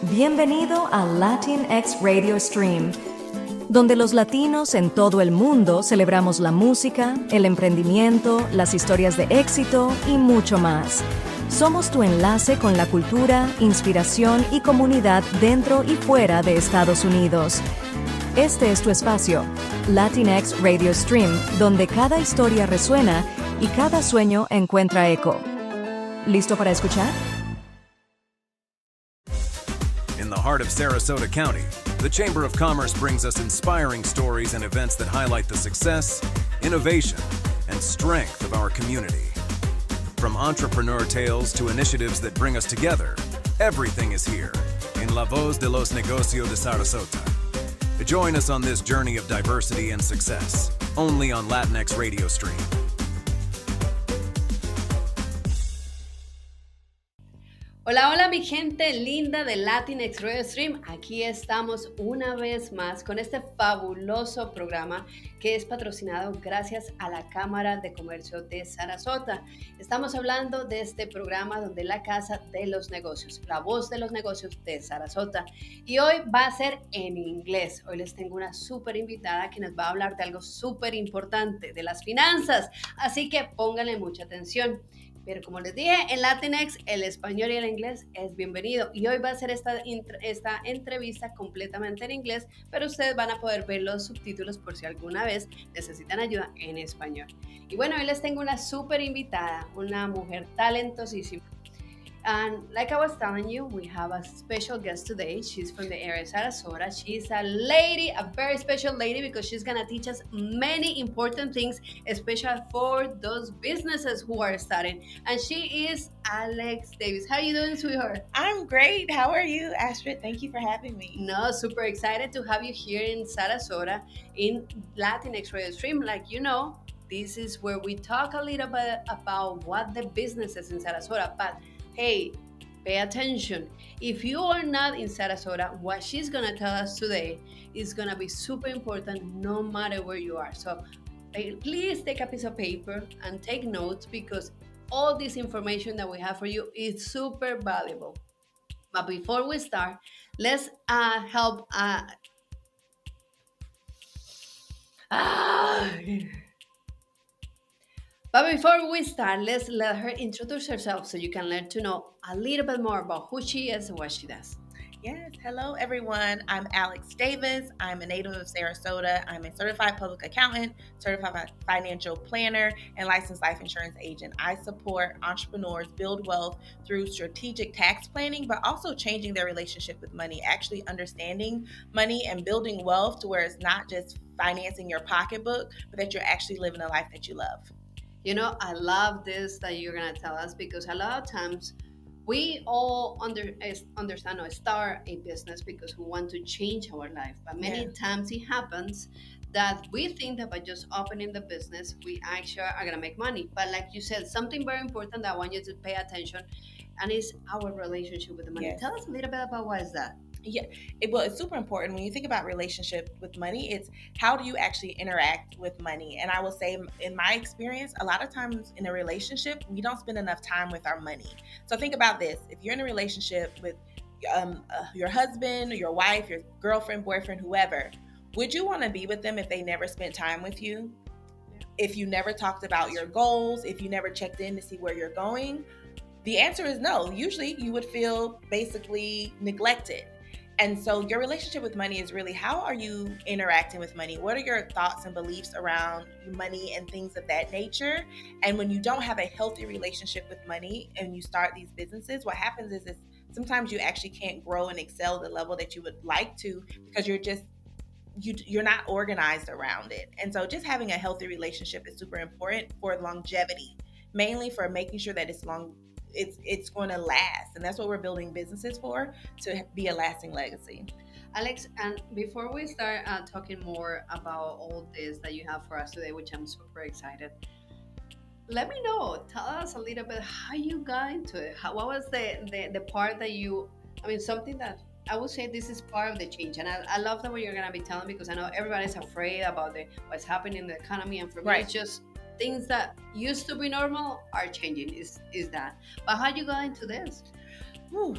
Bienvenido a Latinx Radio Stream, donde los latinos en todo el mundo celebramos la música, el emprendimiento, las historias de éxito y mucho más. Somos tu enlace con la cultura, inspiración y comunidad dentro y fuera de Estados Unidos. Este es tu espacio, Latinx Radio Stream, donde cada historia resuena y cada sueño encuentra eco. ¿Listo para escuchar? In the heart of Sarasota County, the Chamber of Commerce brings us inspiring stories and events that highlight the success, innovation, and strength of our community. From entrepreneur tales to initiatives that bring us together, everything is here in La Voz de los Negocios de Sarasota. Join us on this journey of diversity and success, only on Latinx Radio Stream. Hola, hola mi gente linda de Latinx Radio Stream. Aquí estamos una vez más con este fabuloso programa que es patrocinado gracias a la Cámara de Comercio de Sarasota. Estamos hablando de este programa donde la Casa de los Negocios, la voz de los negocios de Sarasota. Y hoy va a ser en inglés. Hoy les tengo una súper invitada que nos va a hablar de algo súper importante, de las finanzas. Así que pónganle mucha atención. Pero como les dije, en Latinx el español y el inglés es bienvenido. Y hoy va a ser esta entrevista completamente en inglés, pero ustedes van a poder ver los subtítulos por si alguna vez necesitan ayuda en español. Y bueno, hoy les tengo una súper invitada, una mujer talentosísima. And like I was telling you, we have a special guest today. She's from the area of Sarasota. She's a lady, a very special lady, because she's going to teach us many important things, especially for those businesses who are starting. And she is Alex Davis. How are you doing, sweetheart? I'm great. How are you, Astrid? Thank you for having me. No, super excited to have you here in Sarasota in Latinx Radio Stream. Like you know, this is where we talk a little bit about what the businesses in Sarasota, but hey, pay attention. If you are not in Sarasota, what she's going to tell us today is going to be super important no matter where you are. So please take a piece of paper and take notes, because all this information that we have for you is super valuable. But before we start, let's help... But before we start, let's let her introduce herself so you can learn to know a little bit more about who she is and what she does. Yes. Hello, everyone. I'm Alex Davis. I'm a native of Sarasota. I'm a certified public accountant, certified financial planner, and licensed life insurance agent. I support entrepreneurs build wealth through strategic tax planning, but also changing their relationship with money, actually understanding money and building wealth to where it's not just financing your pocketbook, but that you're actually living a life that you love. You know, I love this that you're going to tell us, because a lot of times we all understand or start a business because we want to change our life. But many times it happens that we think that by just opening the business, we actually are going to make money. But like you said, something very important that I want you to pay attention, and is our relationship with the money. Yes. Tell us a little bit about what is that. Yeah, it's super important. When you think about relationship with money, it's how do you actually interact with money? And I will say, in my experience, a lot of times in a relationship, we don't spend enough time with our money. So think about this. If you're in a relationship with your husband, or your wife, your girlfriend, boyfriend, whoever, would you want to be with them if they never spent time with you? If you never talked about your goals, if you never checked in to see where you're going? The answer is no. Usually you would feel basically neglected. And so your relationship with money is really, how are you interacting with money? What are your thoughts and beliefs around money and things of that nature? And when you don't have a healthy relationship with money and you start these businesses, what happens is sometimes you actually can't grow and excel at the level that you would like to, because you're not organized around it. And so just having a healthy relationship is super important for longevity, mainly for making sure that it's going to last. And that's what we're building businesses for, to be a lasting legacy. Alex, and before we start talking more about all this that you have for us today, which I'm super excited, let me know, tell us a little bit how you got into it. What was the part that something that I would say this is part of the change. And I love the way you're going to be telling, because I know everybody's afraid about what's happening in the economy. And for me, it's just things that used to be normal are changing, is that. But how you got into this? Whew.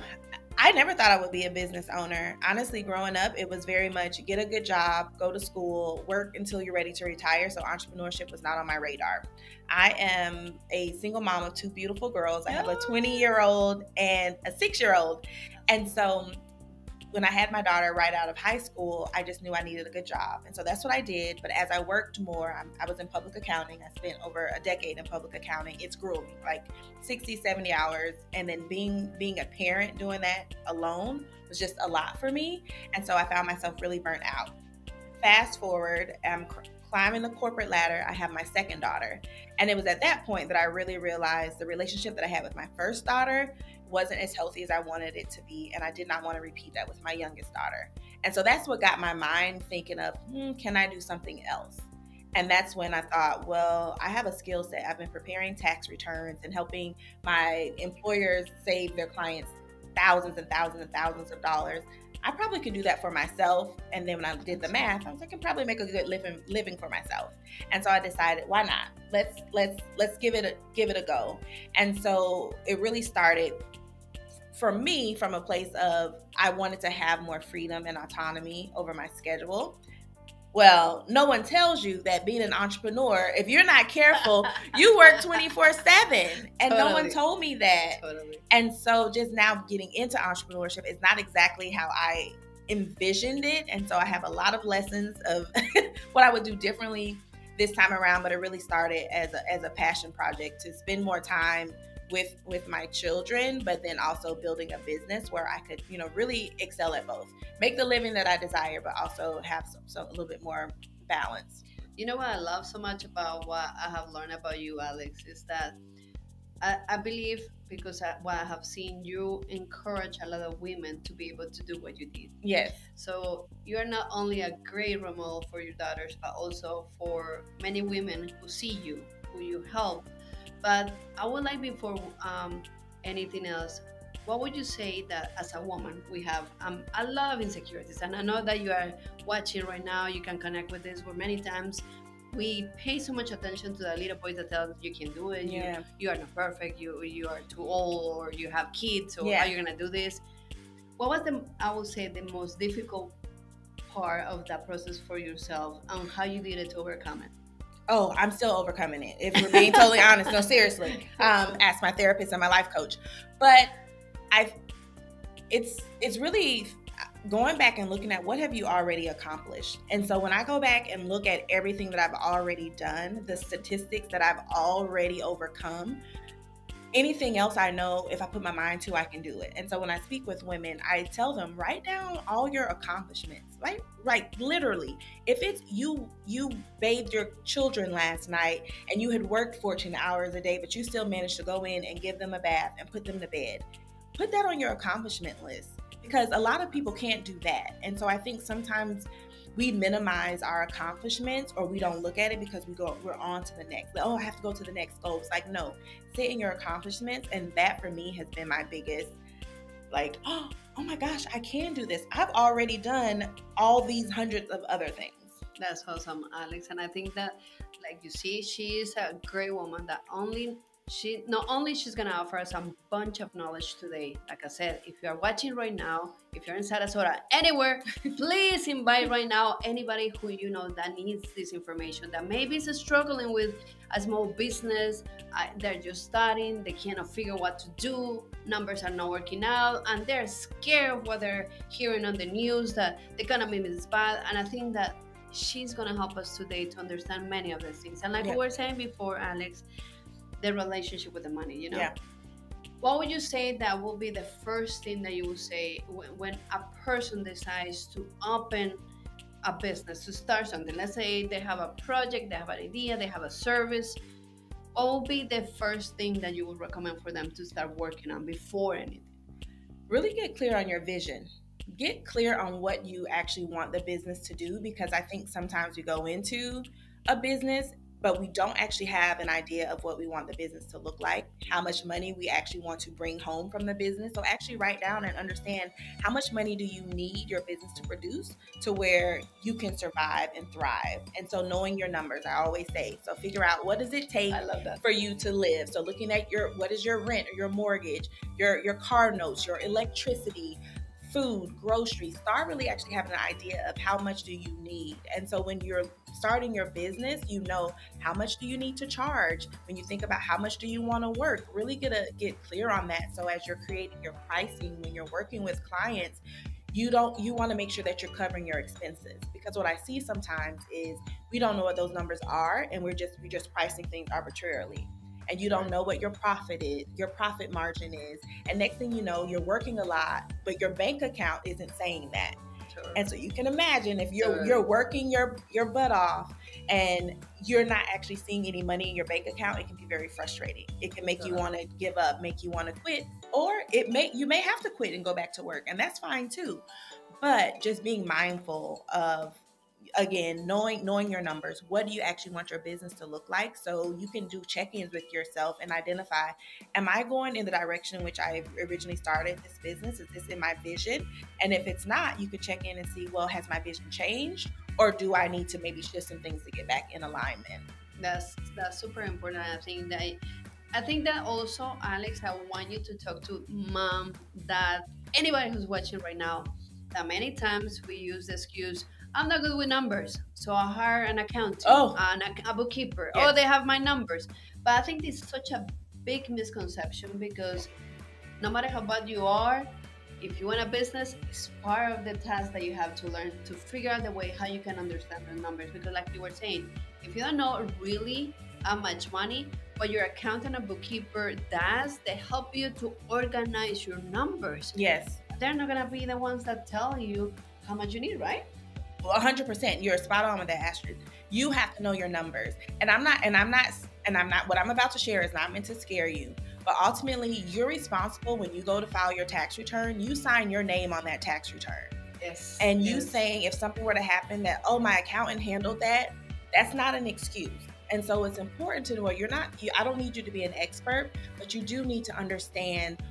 I never thought I would be a business owner. Honestly, growing up, it was very much get a good job, go to school, work until you're ready to retire. So entrepreneurship was not on my radar. I am a single mom of two beautiful girls. I have a 20-year-old and a 6-year-old. And so when I had my daughter right out of high school, I just knew I needed a good job. And so that's what I did. But as I worked more, I was in public accounting. I spent over a decade in public accounting. It's grueling, like 60, 70 hours. And then being a parent doing that alone was just a lot for me. And so I found myself really burnt out. Fast forward, I'm climbing the corporate ladder. I have my second daughter. And it was at that point that I really realized the relationship that I had with my first daughter wasn't as healthy as I wanted it to be. And I did not want to repeat that with my youngest daughter. And so that's what got my mind thinking of, can I do something else? And that's when I thought, well, I have a skill set. I've been preparing tax returns and helping my employers save their clients thousands and thousands and thousands of dollars. I probably could do that for myself. And then when I did the math, I was like, I can probably make a good living for myself. And so I decided, why not? Let's give it a go. And so it really started for me from a place of I wanted to have more freedom and autonomy over my schedule. Well, no one tells you that being an entrepreneur, if you're not careful, you work 24/7. And no one told me that. Totally. And so just now getting into entrepreneurship is not exactly how I envisioned it. And so I have a lot of lessons of what I would do differently this time around, but it really started as a passion project to spend more time with my children, but then also building a business where I could, really excel at both, make the living that I desire, but also have some a little bit more balance. You know what I love so much about what I have learned about you, Alex, is that I believe, because what I have seen, you encourage a lot of women to be able to do what you did. Yes. So you're not only a great role model for your daughters, but also for many women who see you, who you help. But I would like, before anything else, what would you say that as a woman we have a lot of insecurities? And I know that you are watching right now, you can connect with this, where many times we pay so much attention to the little boys that tell us you can do it, you are not perfect, you are too old, or you have kids, or how you're going to do this. What was I would say, the most difficult part of that process for yourself, and how you did it to overcome it? Oh, I'm still overcoming it, if we're being totally honest. No, seriously. Ask my therapist and my life coach. But it's really going back and looking at what have you already accomplished. And so when I go back and look at everything that I've already done, the statistics that I've already overcome, anything else I know, if I put my mind to, I can do it. And so when I speak with women, I tell them, write down all your accomplishments, right? Like literally, if it's you bathed your children last night and you had worked 14 hours a day, but you still managed to go in and give them a bath and put them to bed, put that on your accomplishment list, because a lot of people can't do that. And so I think sometimes we minimize our accomplishments, or we don't look at it because we're on to the next. Oh, I have to go to the next goal. It's like, no, sit in your accomplishments. And that for me has been my biggest, like, oh my gosh, I can do this. I've already done all these hundreds of other things. That's awesome, Alex. And I think that, like you see, she is a great woman that not only she's gonna offer us a bunch of knowledge today. Like I said, if you are watching right now, if you're in Sarasota, anywhere, please invite right now anybody who you know that needs this information, that maybe is struggling with a small business, they're just starting, they cannot figure what to do, numbers are not working out, and they're scared of what they're hearing on the news, that the economy is bad. And I think that she's gonna help us today to understand many of these things. And like we were saying before, Alex, the relationship with the money, what would you say that will be the first thing that you would say when a person decides to open a business, to start something? Let's say they have a project, they have an idea, they have a service. What will be the first thing that you would recommend for them to start working on before anything? Really get clear on your vision. Get clear on what you actually want the business to do, because I think sometimes we go into a business but we don't actually have an idea of what we want the business to look like, how much money we actually want to bring home from the business. So actually write down and understand how much money do you need your business to produce to where you can survive and thrive. And so knowing your numbers, I always say, so figure out what does it take for you to live. So looking at what is your rent or your mortgage, your car notes, your electricity, food, groceries. Start really actually having an idea of how much do you need. And so when you're starting your business, you know how much do you need to charge. When you think about how much do you want to work, really get clear on that. So as you're creating your pricing, when you're working with clients, you want to make sure that you're covering your expenses, because what I see sometimes is we don't know what those numbers are, and we're just pricing things arbitrarily. And you don't know what your profit is, your profit margin is. And next thing you know, you're working a lot, but your bank account isn't saying that. Sure. And so you can imagine if you're working your butt off and you're not actually seeing any money in your bank account, it can be very frustrating. It can make you want to give up, make you want to quit, or you may have to quit and go back to work, and that's fine too. But just being mindful of, again, knowing your numbers. What do you actually want your business to look like? So you can do check-ins with yourself and identify, am I going in the direction in which I originally started this business? Is this in my vision? And if it's not, you can check in and see, well, has my vision changed? Or do I need to maybe shift some things to get back in alignment? That's super important. I think that also, Alex, I want you to talk to mom, dad, anybody who's watching right now, that many times we use the excuse, I'm not good with numbers, so I hire an accountant, and a bookkeeper. Yes. Oh, they have my numbers. But I think this is such a big misconception, because no matter how bad you are, if you want a business, it's part of the task that you have to learn to figure out the way how you can understand the numbers. Because like you were saying, if you don't know really how much money, what your accountant and bookkeeper does, they help you to organize your numbers. Yes. They're not going to be the ones that tell you how much you need, right? 100%. You're spot on with that, Astrid. You have to know your numbers. And I'm not, what I'm about to share is not meant to scare you, but ultimately you're responsible. When you go to file your tax return, you sign your name on that tax return. Yes. And you saying, if something were to happen that, oh, my accountant handled that, that's not an excuse. And so it's important to know I don't need you to be an expert, but you do need to understand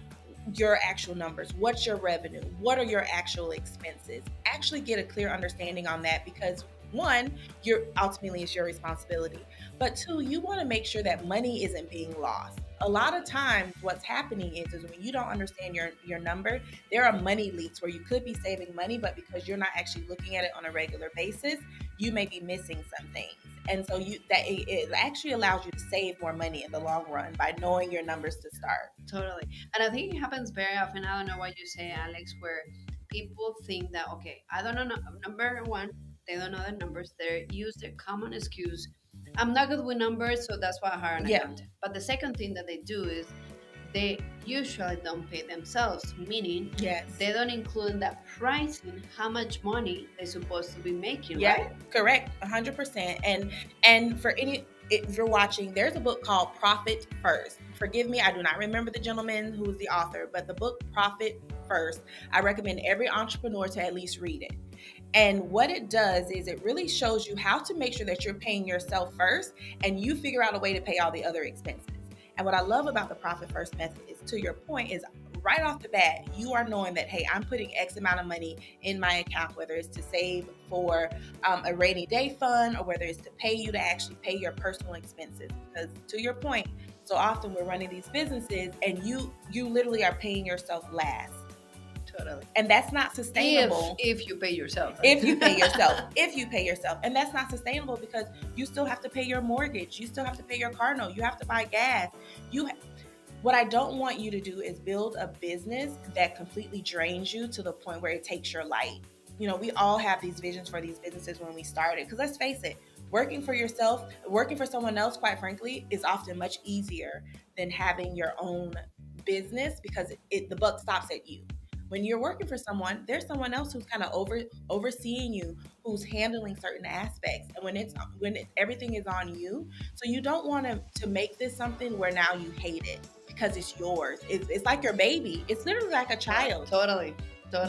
your actual numbers. What's your revenue? What are your actual expenses? Actually get a clear understanding on that, because one, ultimately it's your responsibility. But two, you want to make sure that money isn't being lost. A lot of times what's happening is when you don't understand your number, there are money leaks where you could be saving money, but because you're not actually looking at it on a regular basis, you may be missing some things. And so it actually allows you to save more money in the long run by knowing your numbers to start. Totally. And I think it happens very often. I don't know what you say, Alex, where people think that, okay, I don't know, number one, they don't know the numbers. They use the common excuse, I'm not good with numbers, so that's why I hire an accountant. But the second thing that they do is they usually don't pay themselves, meaning they don't include in that pricing how much money they're supposed to be making, right? Correct, 100%. And if you're watching, there's a book called Profit First. Forgive me, I do not remember the gentleman who was the author, but the book Profit First, I recommend every entrepreneur to at least read it. And what it does is it really shows you how to make sure that you're paying yourself first, and you figure out a way to pay all the other expenses. And what I love about the Profit First method is, to your point, is right off the bat, you are knowing that, hey, I'm putting X amount of money in my account, whether it's to save for a rainy day fund, or whether it's to pay you to actually pay your personal expenses. Because to your point, so often we're running these businesses and you literally are paying yourself last. Totally. And that's not sustainable. If you pay yourself. If you pay yourself. And that's not sustainable, because you still have to pay your mortgage. You still have to pay your car note. You have to buy gas. What I don't want you to do is build a business that completely drains you to the point where it takes your life. You know, we all have these visions for these businesses when we started, because let's face it, working for someone else, quite frankly, is often much easier than having your own business, because the buck stops at you. When you're working for someone, there's someone else who's kind of overseeing you, who's handling certain aspects. And when everything is on you, so you don't want to make this something where now you hate it because it's yours. It's like your baby. It's literally like a child. Totally.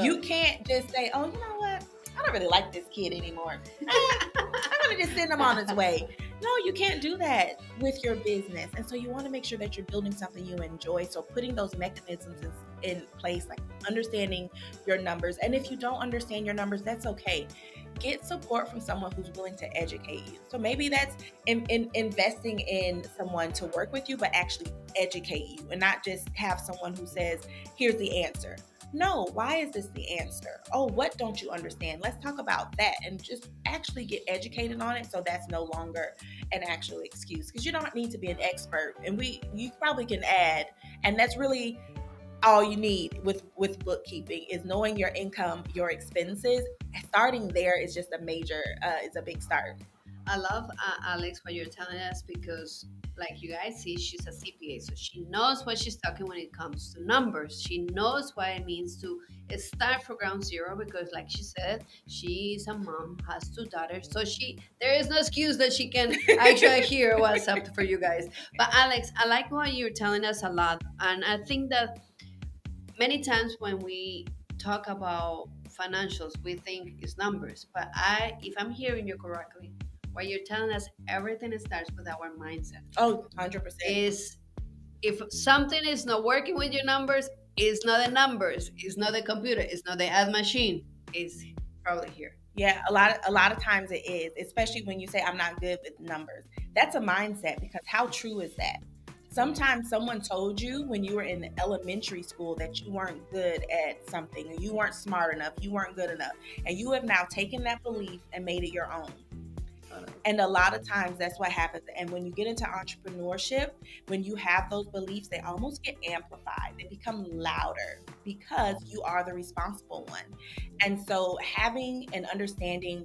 You can't just say, oh, you know what? I don't really like this kid anymore. I'm going to just send him on his way. No, you can't do that with your business. And so you want to make sure that you're building something you enjoy. So putting those mechanisms in place, like understanding your numbers. And if you don't understand your numbers, that's okay. Get support from someone who's willing to educate you. So maybe that's investing in someone to work with you, but actually educate you and not just have someone who says, here's the answer. No, why is this the answer? Oh, what don't you understand? Let's talk about that and just actually get educated on it, so that's no longer an actual excuse, because you don't need to be an expert, and you probably can add, and that's really all you need with bookkeeping is knowing your income, your expenses. Starting there is just a big start. I love Alex what you're telling us, because like you guys see, she's a CPA, so she knows what she's talking when it comes to numbers. She knows what it means to start from ground zero, because like she said, she's a mom, has 2 daughters, so there is no excuse that she can actually hear what's up for you guys. But Alex, I like what you're telling us a lot, and I think that many times when we talk about financials, we think it's numbers. But if I'm hearing you correctly, what you're telling us, everything starts with our mindset. Oh, 100%. Is if something is not working with your numbers, it's not the numbers, it's not the computer, it's not the ad machine, it's probably here. Yeah, a lot of times it is, especially when you say I'm not good with numbers. That's a mindset, because how true is that? Sometimes someone told you when you were in elementary school that you weren't good at something, or you weren't smart enough, you weren't good enough, and you have now taken that belief and made it your own. And a lot of times that's what happens. And when you get into entrepreneurship, when you have those beliefs, they almost get amplified. They become louder because you are the responsible one. And so having and understanding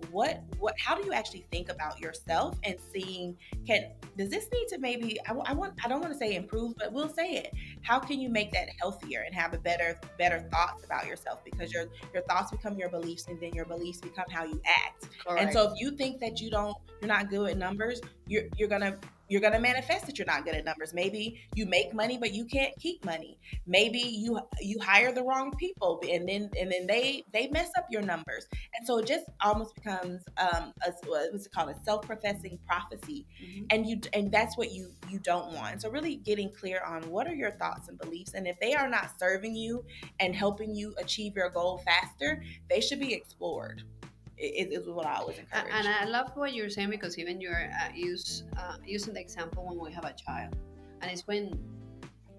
how do you actually think about yourself, and seeing, does this need to maybe, I don't want to say improve, but we'll say it. How can you make that healthier and have a better thoughts about yourself? Because your thoughts become your beliefs, and then your beliefs become how you act. Correct. And so if you think that you're not good at numbers, you're gonna manifest that you're not good at numbers. Maybe you make money, but you can't keep money. Maybe you hire the wrong people, and then they mess up your numbers. And so it just almost becomes what's it called, a self-professing prophecy. Mm-hmm. And that's what you don't want. So really getting clear on what are your thoughts and beliefs, and if they are not serving you and helping you achieve your goal faster, they should be explored. Is what I always encourage. And I love what you're saying, because even you're using the example when we have a child, and it's when,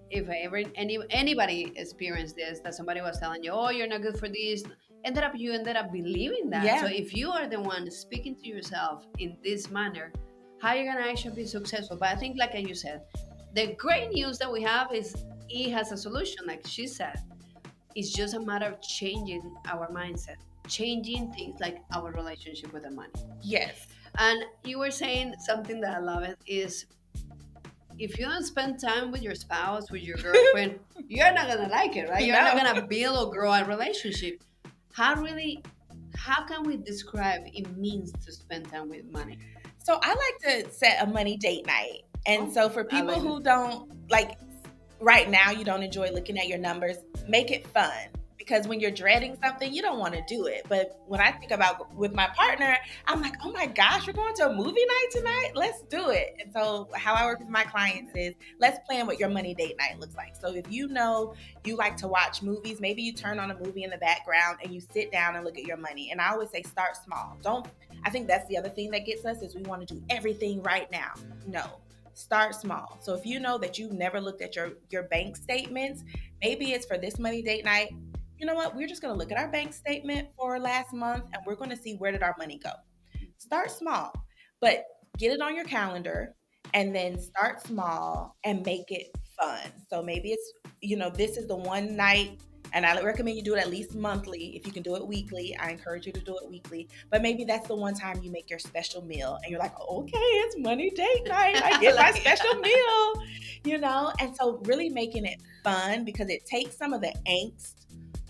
if ever anybody experienced this, that somebody was telling you, oh, you're not good for this, you ended up believing that. Yeah. So if you are the one speaking to yourself in this manner, how are you gonna actually be successful? But I think, like you said, the great news that we have is it has a solution. Like she said, it's just a matter of changing our mindset, changing things like our relationship with the money. Yes. And you were saying something that I love, it is, if you don't spend time with your spouse, with your girlfriend, you're not gonna like it, right? You're not gonna build or grow a relationship. How can we describe it means to spend time with money? So I like to set a money date night. And so for people who don't, like, right now you don't enjoy looking at your numbers, make it fun. Because when you're dreading something, you don't want to do it. But when I think about with my partner, I'm like, oh my gosh, we're going to a movie night tonight? Let's do it. And so how I work with my clients is, let's plan what your money date night looks like. So if you know you like to watch movies, maybe you turn on a movie in the background and you sit down and look at your money. And I always say, start small. I think that's the other thing that gets us, is we want to do everything right now. No. Start small. So if you know that you've never looked at your bank statements, maybe it's for this money date night. You know what? We're just going to look at our bank statement for last month, and we're going to see, where did our money go? Start small, but get it on your calendar, and then start small and make it fun. So maybe it's, this is the one night, and I recommend you do it at least monthly. If you can do it weekly, I encourage you to do it weekly. But maybe that's the one time you make your special meal, and you're like, okay, it's money date night. I get my special meal, And so really making it fun, because it takes some of the angst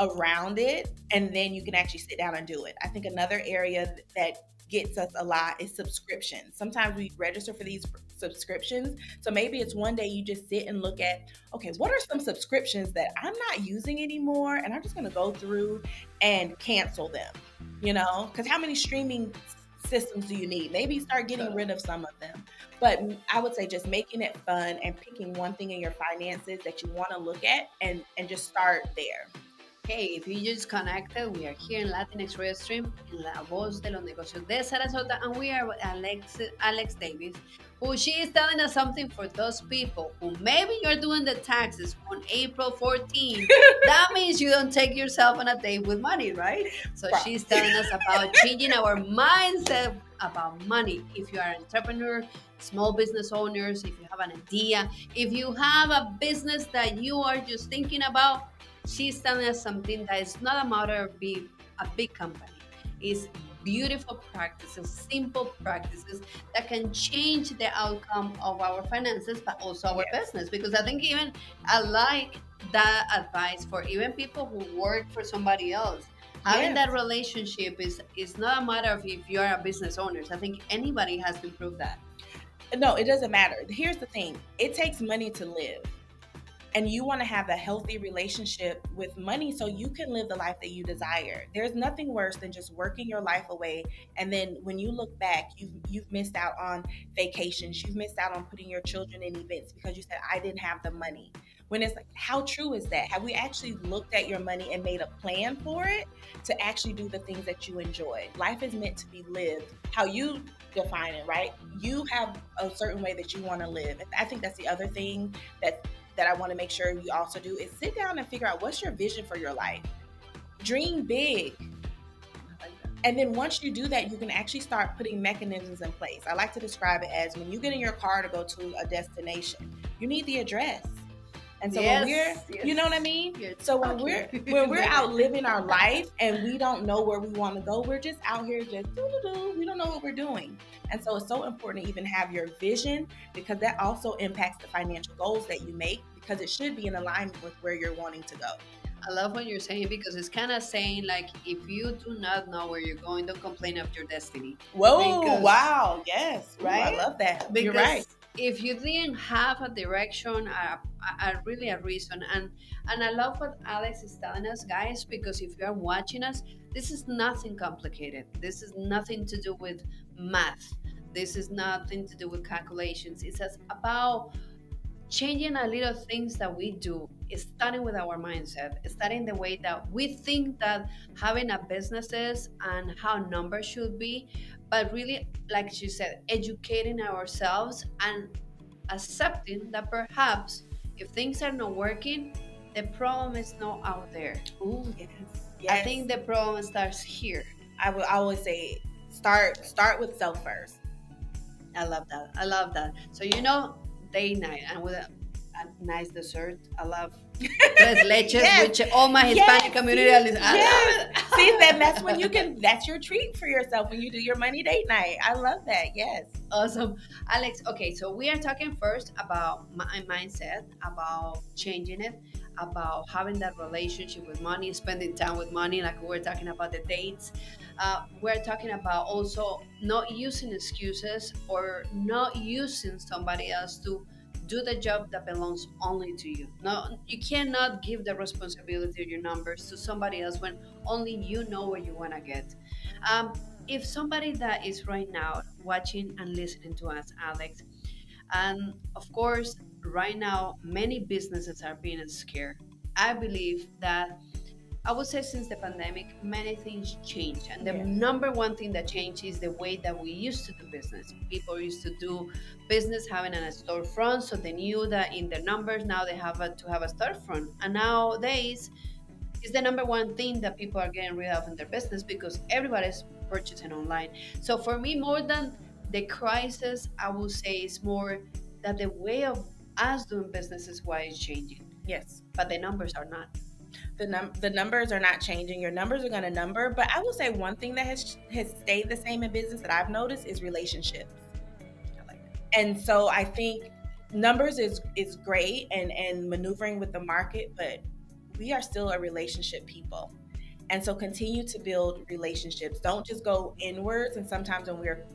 around it, and then you can actually sit down and do it. I think another area that gets us a lot is subscriptions. Sometimes we register for these subscriptions. So maybe it's one day you just sit and look at, okay, what are some subscriptions that I'm not using anymore, and I'm just going to go through and cancel them, because how many streaming systems do you need? Maybe start getting rid of some of them. But I would say just making it fun and picking one thing in your finances that you want to look at and just start there. Hey, if you just connected, we are here in Latinx Radio Stream, in La Voz de los Negocios de Sarasota, and we are with Alex Davis, who she is telling us something for those people who maybe you're doing the taxes on April 14. That means you don't take yourself on a date with money, right? So Right. she's telling us about changing our mindset about money. If you are an entrepreneur, small business owners, if you have an idea, if you have a business that you are just thinking about, she's telling us something that is not a matter of being a big company. It's beautiful practices, simple practices that can change the outcome of our finances, but also our business. Because I think even I like that advice for even people who work for somebody else. Having that relationship is not a matter of if you're a business owner. I think anybody has to prove that. No, it doesn't matter. Here's the thing. It takes money to live. And you want to have a healthy relationship with money so you can live the life that you desire. There's nothing worse than just working your life away. And then when you look back, you've missed out on vacations. You've missed out on putting your children in events because you said, I didn't have the money. When it's like, how true is that? Have we actually looked at your money and made a plan for it to actually do the things that you enjoy? Life is meant to be lived how you define it, right? You have a certain way that you want to live. And I think that's the other thing that I want to make sure you also do is sit down and figure out what's your vision for your life. Dream big. And then once you do that, you can actually start putting mechanisms in place. I like to describe it as when you get in your car to go to a destination, you need the address. And so when we're, you know what I mean? So when we're out living our life and we don't know where we want to go, we're just out here just we don't know what we're doing. And so it's so important to even have your vision because that also impacts the financial goals that you make because it should be in alignment with where you're wanting to go. I love what you're saying because it's kind of saying like if you do not know where you're going, don't complain of your destiny. Whoa, wow, yes, right. Ooh, I love that. Because you're right. If you didn't have a direction, really a reason, and I love what Alex is telling us, guys, because if you are watching us, this is nothing complicated. This is nothing to do with math. This is nothing to do with calculations. It's just about changing a little things that we do. It's starting with our mindset, starting the way that we think that having a business is and how numbers should be, but really, like she said, educating ourselves and accepting that perhaps if things are not working, the problem is not out there. Ooh, yes. I think the problem starts here. I would always say start with self first. I love that. So date night and with a nice dessert. I love tres leches, which all my Hispanic community I love it. See, that's when that's your treat for yourself when you do your money date night. I love that. Yes. Awesome. Alex, okay, so we are talking first about my mindset, about changing it, about having that relationship with money, spending time with money, like we were talking about the dates. We're talking about also not using excuses or not using somebody else to do the job that belongs only to you. No, you cannot give the responsibility of your numbers to somebody else when only you know where you want to get. If somebody that is right now watching and listening to us, Alex, and of course, right now, many businesses are being scared. I believe that I would say since the pandemic, many things changed. And the number one thing that changed is the way that we used to do business. People used to do business having a storefront, so they knew that in their numbers, now they have to have a storefront. And nowadays, it's the number one thing that people are getting rid of in their business because everybody's purchasing online. So for me, more than the crisis, I would say it's more that the way of us doing business is why it's changing. Yes. But the numbers are not. The numbers are not changing. Your numbers are going to number. But I will say one thing that has stayed the same in business that I've noticed is relationships. I like that. And so I think numbers is great and maneuvering with the market, but we are still a relationship people. And so continue to build relationships. Don't just go inwards. And sometimes when we're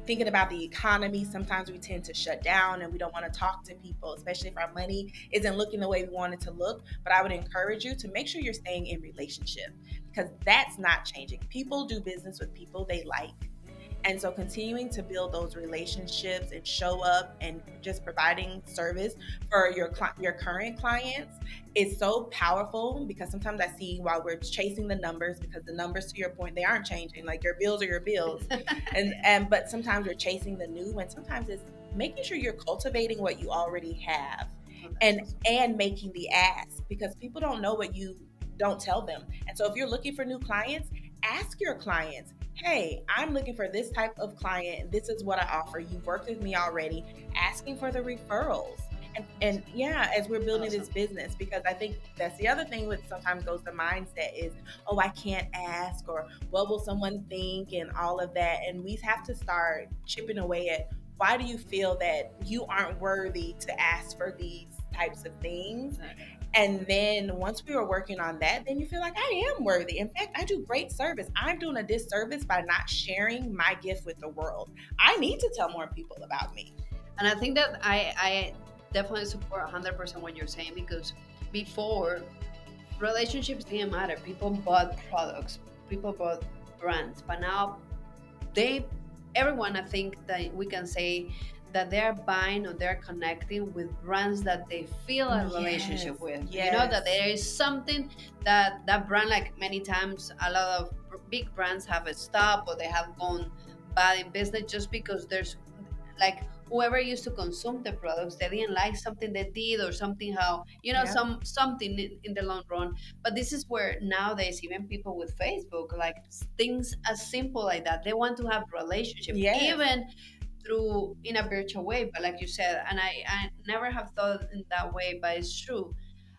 thinking about the economy, sometimes we tend to shut down and we don't want to talk to people, especially if our money isn't looking the way we want it to look. But I would encourage you to make sure you're staying in relationship because that's not changing. People do business with people they like. And so continuing to build those relationships and show up and just providing service for your current clients is so powerful, because sometimes I see while we're chasing the numbers, because the numbers, to your point, they aren't changing. Like, your bills are your bills. But sometimes we're chasing the new, and sometimes it's making sure you're cultivating what you already have, and making the ask, because people don't know what you don't tell them. And so if you're looking for new clients, ask your clients, hey, I'm looking for this type of client. This is what I offer. You've worked with me already. Asking for the referrals. And yeah, as we're building this business, because I think that's the other thing with sometimes goes the mindset is, oh, I can't ask, or what will someone think, and all of that. And we have to start chipping away at, why do you feel that you aren't worthy to ask for these types of things? And then once we were working on that, then you feel like, I am worthy. In fact, I do great service. I'm doing a disservice by not sharing my gift with the world. I need to tell more people about me. And I think that I definitely support 100% what you're saying, because before, relationships didn't matter. People bought products, people bought brands, but now everyone, I think that we can say that they're buying or they're connecting with brands that they feel a relationship with. Yes. You know, that there is something that brand, like many times, a lot of big brands have stopped or they have gone bad in business just because there's like whoever used to consume the products, they didn't like something they did or something, how, you know, something in the long run. But this is where nowadays even people with Facebook, like things as simple like that, they want to have relationship, even through in a virtual way. But like you said, and I never have thought in that way, but it's true.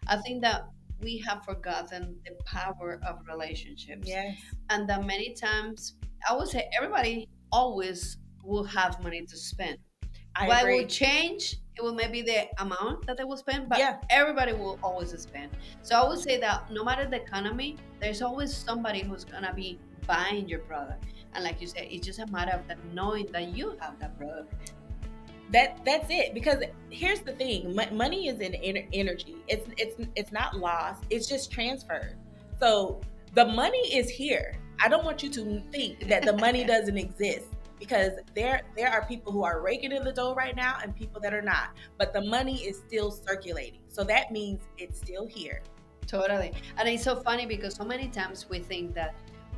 I think that we have forgotten the power of relationships. And that many times, I would say everybody always will have money to spend. What will change, it will maybe the amount that they will spend, but everybody will always spend. So I would say that no matter the economy, there's always somebody who's gonna be buying your product. And like you said, it's just a matter of that knowing that you have that product. That's it. Because here's the thing: money is an energy. It's not lost. It's just transferred. So the money is here. I don't want you to think that the money doesn't exist, because there are people who are raking in the dough right now and people that are not. But the money is still circulating. So that means it's still here. Totally. And it's so funny because so many times we think that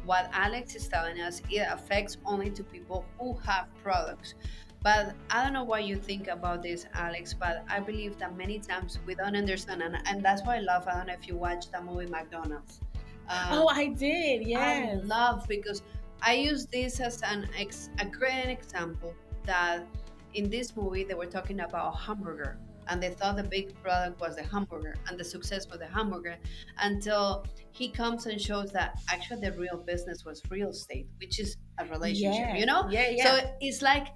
what Alex is telling us, it affects only to people who have products. But I don't know what you think about this, Alex, but I believe that many times we don't understand. And that's why I don't know if you watched the movie McDonald's. I did, yes. I love, because I use this as a great example that in this movie they were talking about hamburger, and they thought the big product was the hamburger and the success was the hamburger, until he comes and shows that actually the real business was real estate, which is a relationship, you know? So it's like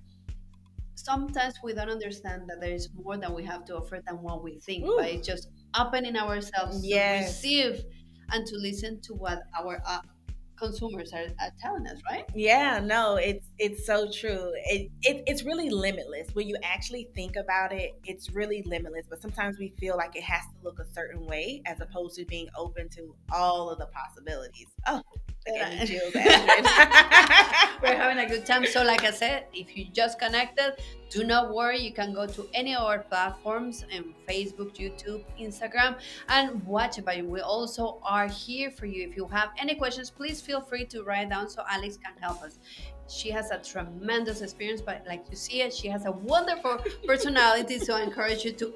sometimes we don't understand that there is more that we have to offer than what we think. But it's just opening ourselves to receive and to listen to what our consumers are telling us, right? Yeah, no, it's so true. It's really limitless when you actually think about it. It's really limitless, but sometimes we feel like it has to look a certain way as opposed to being open to all of the possibilities. Oh, again, chills, Astrid. We're having a good time. So like I said, if you just connected, do not worry. You can go to any of our platforms, in Facebook, YouTube, Instagram, and watch it. But we also are here for you. If you have any questions, please feel free to write down so Alex can help us. She has a tremendous experience, but like you see it, she has a wonderful personality. So I encourage you to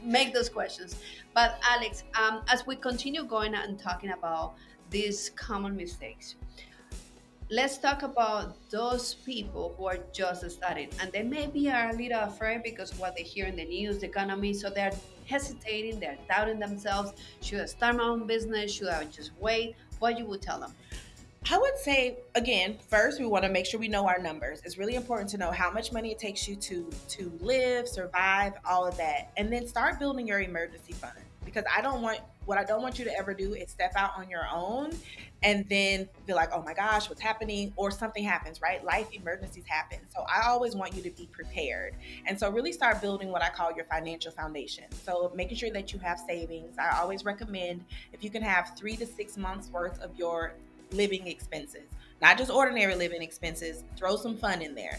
make those questions. But Alex, as we continue going and talking about these common mistakes, let's talk about those people who are just starting, and they maybe are a little afraid because of what they hear in the news, the economy, so they're hesitating, they're doubting themselves. Should I start my own business? Should I just wait? What you would tell them? I would say, again, first, we want to make sure we know our numbers. It's really important to know how much money it takes you to live, survive, all of that. And then start building your emergency fund. Because what I don't want you to ever do is step out on your own and then feel like, oh my gosh, what's happening? Or something happens, right? Life emergencies happen. So I always want you to be prepared. And so really start building what I call your financial foundation. So making sure that you have savings. I always recommend if you can have 3 to 6 months worth of your living expenses, not just ordinary living expenses. Throw some fun in there.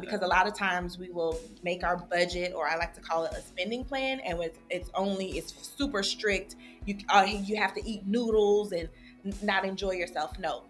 Because a lot of times we will make our budget, or I like to call it a spending plan, and it's super strict. You have to eat noodles and not enjoy yourself. No,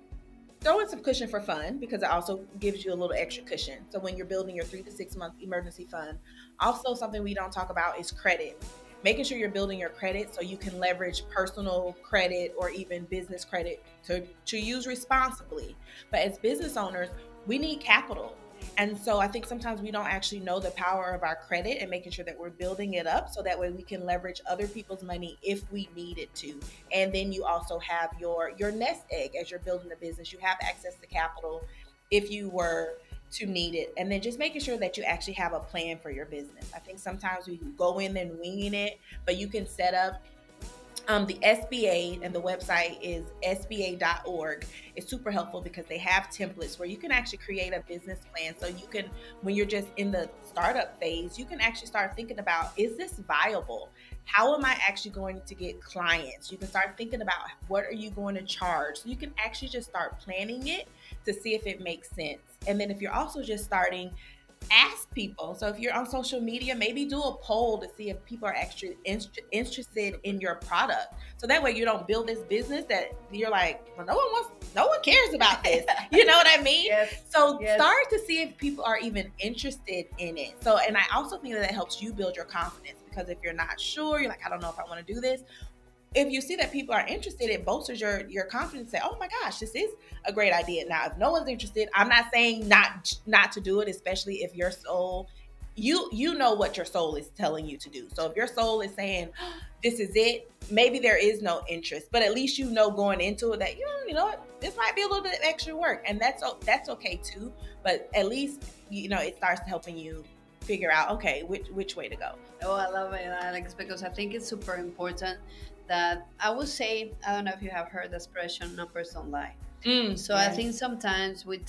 throw in some cushion for fun, because it also gives you a little extra cushion. So when you're building your 3 to 6 month emergency fund, also something we don't talk about is credit. Making sure you're building your credit so you can leverage personal credit or even business credit to use responsibly. But as business owners, we need capital. And so I think sometimes we don't actually know the power of our credit, and making sure that we're building it up so that way we can leverage other people's money if we needed to. And then you also have your nest egg as you're building the business. You have access to capital if you were to need it. And then just making sure that you actually have a plan for your business. I think sometimes we go in and winging it, but you can set up the SBA, and the website is sba.org. It's super helpful because they have templates where you can actually create a business plan. So you can, when you're just in the startup phase, you can actually start thinking about, is this viable? How am I actually going to get clients? You can start thinking about, what are you going to charge? So you can actually just start planning it to see if it makes sense. And then if you're also just starting, ask people. So if you're on social media, maybe do a poll to see if people are actually interested in your product. So that way you don't build this business that you're like, well, no one cares about this. You know what I mean? Yes. So Yes. start to see if people are even interested in it. So, and I also think that helps you build your confidence, because if you're not sure, you're like, I don't know if I want to do this. If you see that people are interested, it bolsters your confidence. Say, oh my gosh, this is a great idea. Now, if no one's interested, I'm not saying not to do it, especially if your soul, you know what your soul is telling you to do. So if your soul is saying, this is it, maybe there is no interest, but at least you know going into it that, you know what, this might be a little bit of extra work, and that's okay too. But at least, it starts helping you figure out, okay, which way to go. Oh, I love it, Alex, because I think it's super important that I would say, I don't know if you have heard the expression, numbers don't lie. So I think sometimes we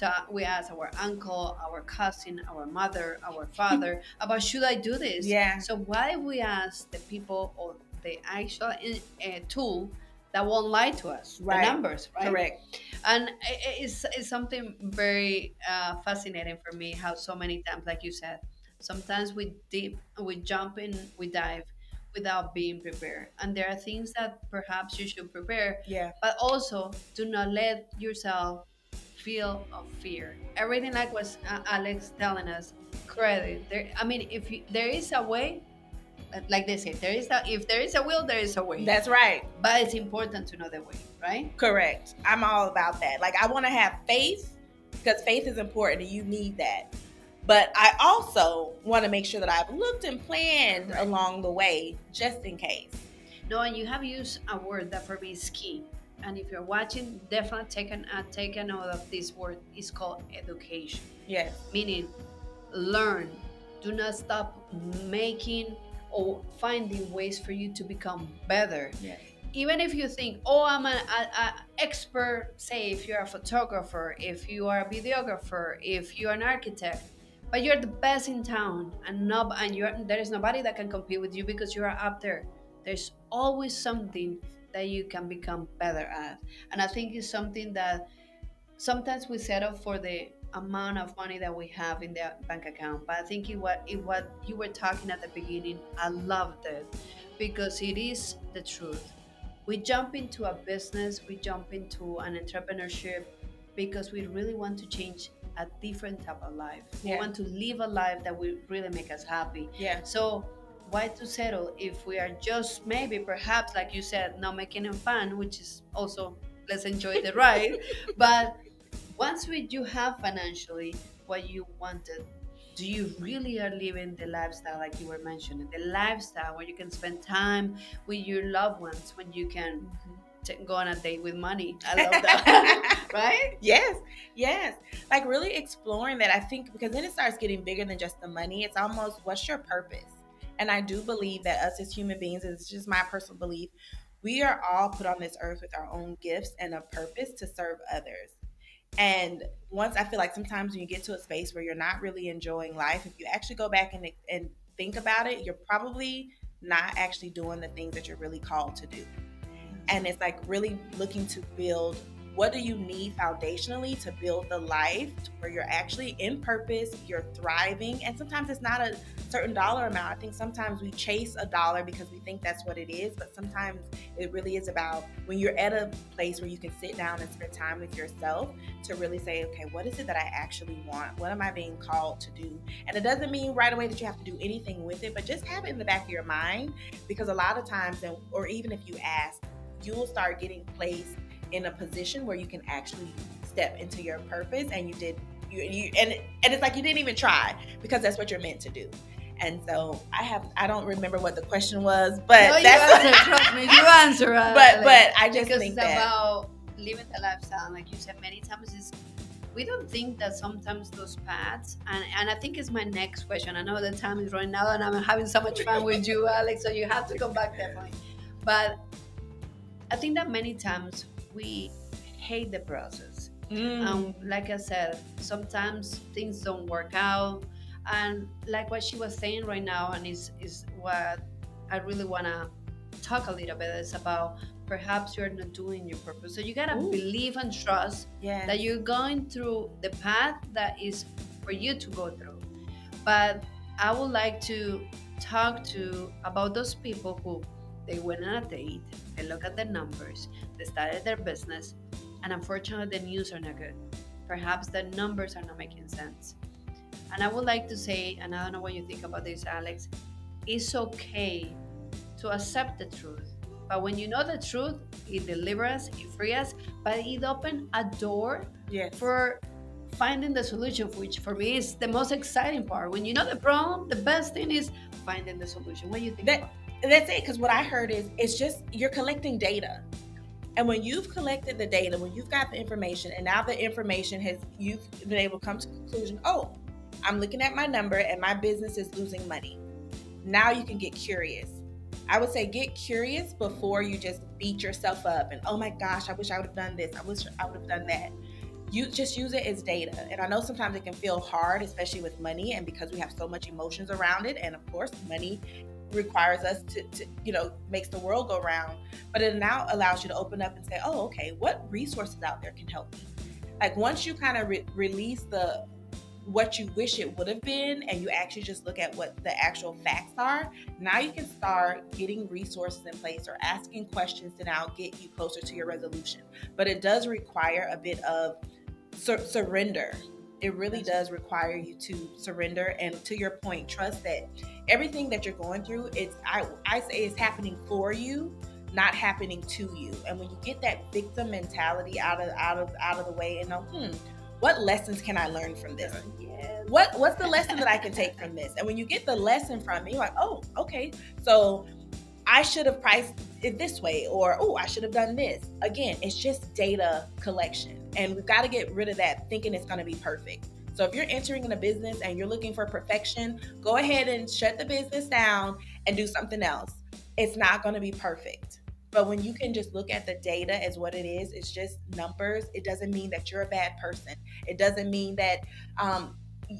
ask our uncle, our cousin, our mother, our father about, should I do this? Yeah. So why we ask the people or the actual tool that won't lie to us, Right. the numbers, right? Correct. And it's something very fascinating for me, how so many times, like you said, sometimes we jump in, we dive without being prepared. And there are things that perhaps you should prepare, Yeah. but also do not let yourself feel of fear. Everything like was Alex telling us, credit. If there is a way, like they say, if there is a will, there is a way. That's right. But it's important to know the way, right? Correct. I'm all about that. Like, I want to have faith, because faith is important and you need that. But I also want to make sure that I've looked and planned along the way, just in case. No, and you have used a word that for me is key. And if you're watching, definitely take a note of this word. It's called education. Yes. Meaning, learn. Do not stop making or finding ways for you to become better. Yes. Even if you think, oh, I'm an expert, say if you're a photographer, if you are a videographer, if you're an architect, but you're the best in town, and there is nobody that can compete with you because you are up there. There's always something that you can become better at. And I think it's something that sometimes we settle for the amount of money that we have in the bank account. But I think what you were talking at the beginning, I loved it, because it is the truth. We jump into a business, we jump into an entrepreneurship because we really want to change a different type of life. Yeah. We want to live a life that will really make us happy. Yeah. So why to settle if we are just maybe, perhaps, like you said, not making it fun, which is also, let's enjoy the ride. But once you have financially what you wanted, do you really are living the lifestyle like you were mentioning, the lifestyle where you can spend time with your loved ones, when you can go on a date with money? I love that. Right? Yes. Like, really exploring that, I think, because then it starts getting bigger than just the money. It's almost, what's your purpose? And I do believe that us as human beings, it's just my personal belief, we are all put on this earth with our own gifts and a purpose to serve others. And once, I feel like sometimes when you get to a space where you're not really enjoying life, if you actually go back and think about it, you're probably not actually doing the things that you're really called to do. And it's like really looking to build what do you need foundationally to build the life where you're actually in purpose, you're thriving, and sometimes it's not a certain dollar amount. I think sometimes we chase a dollar because we think that's what it is, but sometimes it really is about when you're at a place where you can sit down and spend time with yourself to really say, okay, what is it that I actually want? What am I being called to do? And it doesn't mean right away that you have to do anything with it, but just have it in the back of your mind, because a lot of times, or even if you ask, you will start getting placed in a position where you can actually step into your purpose, and and it's like you didn't even try, because that's what you're meant to do. And so I don't remember what the question was, but no, trust me, you answer. But I just because think it's that about living the lifestyle, like you said many times. We don't think that sometimes those paths, and I think it's my next question. I know the time is running out, and I'm having so much fun with you, Alex. So you have to come back definitely. But I think that many times we hate the process. Like I said, sometimes things don't work out. And like what she was saying right now, and is what I really want to talk a little bit, is about perhaps you're not doing your purpose. So you got to believe and trust that you're going through the path that is for you to go through. But I would like to talk about those people who they went on a date, they look at the numbers, they started their business, and unfortunately the news are not good. Perhaps the numbers are not making sense. And I would like to say, and I don't know what you think about this, Alex, it's okay to accept the truth. But when you know the truth, it delivers, it frees us, but it opens a door for finding the solution, which for me is the most exciting part. When you know the problem, the best thing is finding the solution. What do you think about? That's it, because what I heard is it's just you're collecting data. And when you've collected the data, when you've got the information, and now the information you've been able to come to the conclusion, oh, I'm looking at my number and my business is losing money. Now you can get curious. I would say get curious before you just beat yourself up and, oh my gosh, I wish I would have done this. I wish I would have done that. You just use it as data. And I know sometimes it can feel hard, especially with money, and because we have so much emotions around it. And of course, money requires us to makes the world go round. But it now allows you to open up and say, oh, okay, what resources out there can help me? Like once you kind of release what you wish it would have been, and you actually just look at what the actual facts are, now you can start getting resources in place or asking questions to now get you closer to your resolution. But it does require a bit of surrender. It really does require you to surrender, and to your point, trust that everything that you're going through, I say it's happening for you, not happening to you. And when you get that victim mentality out of the way, and know, what lessons can I learn from this? Yes. What's the lesson that I can take from this? And when you get the lesson from it, you're like, oh, okay, so I should have priced it this way, or oh, I should have done this. Again, it's just data collection, and we've got to get rid of that thinking it's going to be perfect. So if you're entering in a business and you're looking for perfection, go ahead and shut the business down and do something else. It's not going to be perfect. But when you can just look at the data as what it is, it's just numbers. It doesn't mean that you're a bad person. It doesn't mean that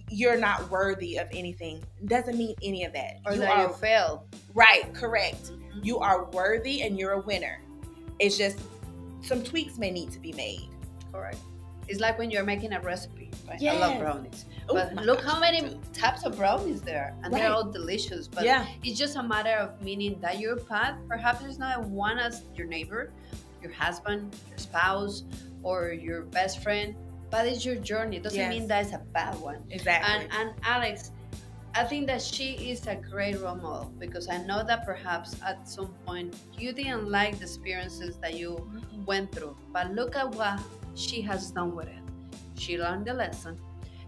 you're not worthy of anything. It doesn't mean any of that. Or that you fail. Right, correct. You are worthy and you're a winner. It's just some tweaks may need to be made. Correct. It's like when you're making a recipe. Right? Yes. I love brownies. But look how many types of brownies there are. And they're all delicious. But it's just a matter of meaning that your path, perhaps it's not one as your neighbor, your husband, your spouse, or your best friend, but it's your journey. It doesn't mean that it's a bad one. Exactly. And Alex, I think that she is a great role model, because I know that perhaps at some point you didn't like the experiences that you went through. But look at what she has done with it. She learned the lesson.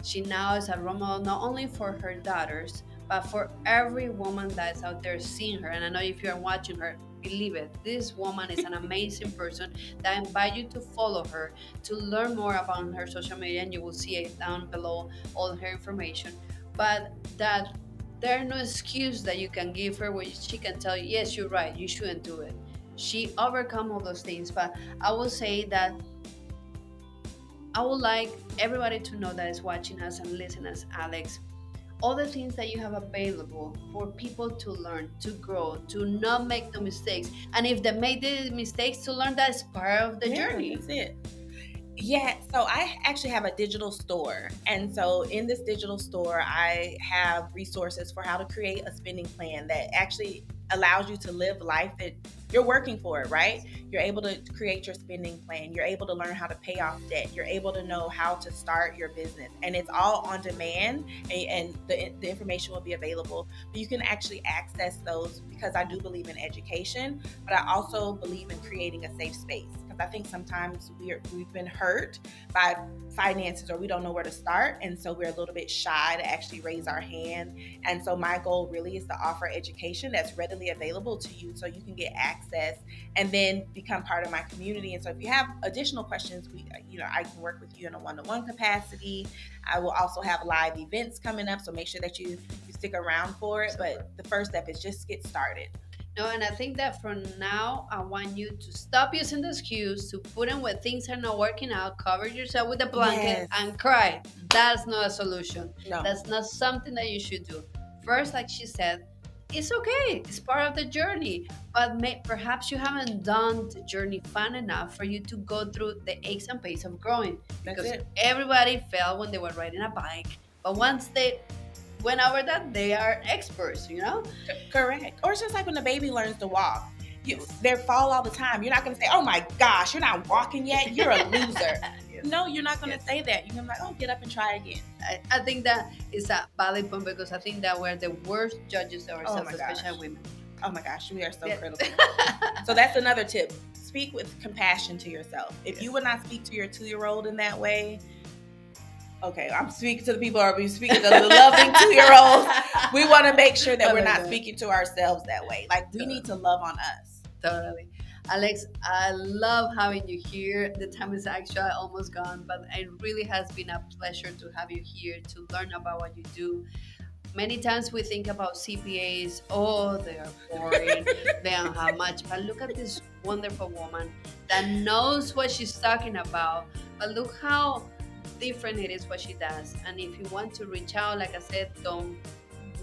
She now is a role model not only for her daughters, but for every woman that is out there seeing her. And I know if you're watching her, believe it, this woman is an amazing person that I invite you to follow her, to learn more about her social media, and you will see it down below, all her information. But that there are no excuse that you can give her where she can tell you, yes, you're right, you shouldn't do it. She overcome all those things. But I will say that I would like everybody to know that is watching us and listening us, Alex, all the things that you have available for people to learn, to grow, to not make the mistakes. And if they made the mistakes, to learn that is part of the journey. That's it. Yeah, so I actually have a digital store. And so in this digital store, I have resources for how to create a spending plan that actually allows you to live life that you're working for it, right? You're able to create your spending plan. You're able to learn how to pay off debt. You're able to know how to start your business. And it's all on demand, and the information will be available. But you can actually access those because I do believe in education, but I also believe in creating a safe space. I think sometimes we've been hurt by finances, or we don't know where to start, and so we're a little bit shy to actually raise our hand. And so my goal really is to offer education that's readily available to you, so you can get access and then become part of my community. And so if you have additional questions, I can work with you in a one-to-one capacity. I will also have live events coming up, so make sure that you stick around for it. But the first step is just get started. No, and I think that from now, I want you to stop using the excuse to put in when things are not working out, cover yourself with a blanket and cry. That's not a solution. No. That's not something that you should do. First, like she said, it's okay. It's part of the journey. But perhaps you haven't done the journey fun enough for you to go through the aches and pains of growing. Because everybody fell when they were riding a bike. But once they went over that, they are experts, Correct. Or it's just like when the baby learns to walk. They fall all the time. You're not going to say, oh my gosh, you're not walking yet, you're a loser. No, you're not going to say that. You're going to be like, oh, get up and try again. I think that is a valid point, because I think that we're the worst judges of ourselves, especially women. Oh my gosh, we are so critical. So that's another tip. Speak with compassion to yourself. If you would not speak to your 2-year-old in that way, okay, I'm speaking to the people, or we're speaking to the loving 2-year-olds. We want to make sure that we're not speaking to ourselves that way. Like, we need to love on us. Totally. Alex, I love having you here. The time is actually almost gone, but it really has been a pleasure to have you here to learn about what you do. Many times we think about CPAs, oh, they are boring, they don't have much. But look at this wonderful woman that knows what she's talking about. But look how different it is what she does. And if you want to reach out, like I said, don't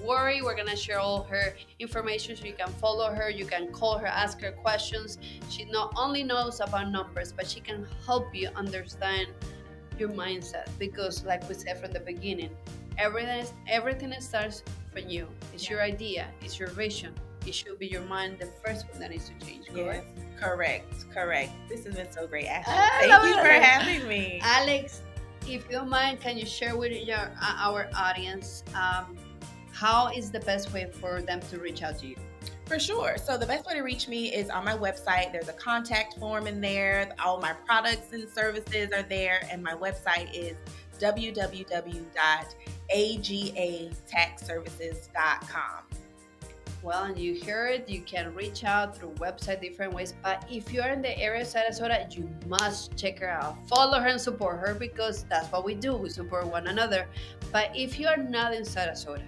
worry, we're gonna share all her information so you can follow her, you can call her, ask her questions. She not only knows about numbers, but she can help you understand your mindset, because like we said from the beginning, everything starts from you. It's your idea, it's your vision. It should be your mind, the first one that needs to change, correct? Yes, correct. This has been so great, Ashley. Thank you for having me. Alex, if you don't mind, can you share with our audience how is the best way for them to reach out to you? For sure. So the best way to reach me is on my website. There's a contact form in there. All my products and services are there. And my website is www.agataxservices.com. Well, and you heard it, you can reach out through website different ways. But if you're in the area of Sarasota, you must check her out. Follow her and support her, because that's what we do. We support one another. But if you are not in Sarasota,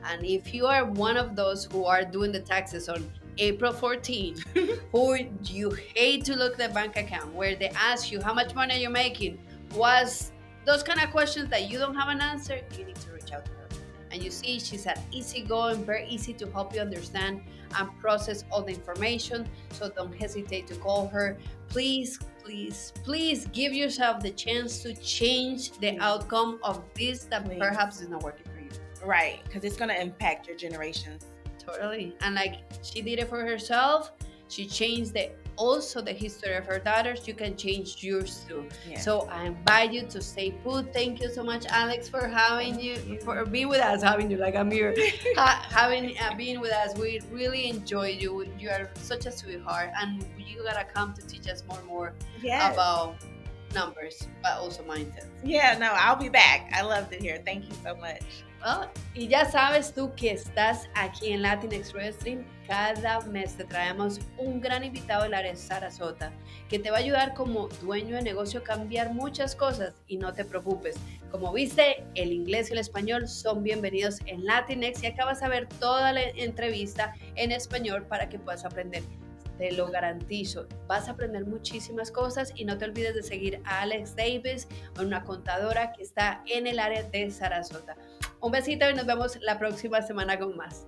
and if you are one of those who are doing the taxes on April 14, who you hate to look at the bank account, where they ask you how much money you're making, was those kind of questions that you don't have an answer, you need to reach out to her. And you see, she's an easygoing, very easy to help you understand and process all the information. So don't hesitate to call her. Please, please, please give yourself the chance to change the outcome of this that perhaps is not working for you. Right, because it's going to impact your generations. Totally. And like she did it for herself, she changed also the history of her daughters. You can change yours too. Yeah. So I invite you to stay put. Thank you so much, Alex, for for being with us, having you like I'm here, being with us. We really enjoy you. You are such a sweetheart, and you gotta come to teach us more about numbers, but also mindset. Yeah, no, I'll be back. I loved it here. Thank you so much. Well, y ya sabes tú que estás aquí en Latinx Radio Stream. Cada mes te traemos un gran invitado del área de Sarasota que te va a ayudar como dueño de negocio a cambiar muchas cosas. Y no te preocupes, como viste, el inglés y el español son bienvenidos en Latinx, y acá vas a ver toda la entrevista en español para que puedas aprender. Te lo garantizo, vas a aprender muchísimas cosas, y no te olvides de seguir a Alex Davis, una contadora que está en el área de Sarasota. Un besito y nos vemos la próxima semana con más.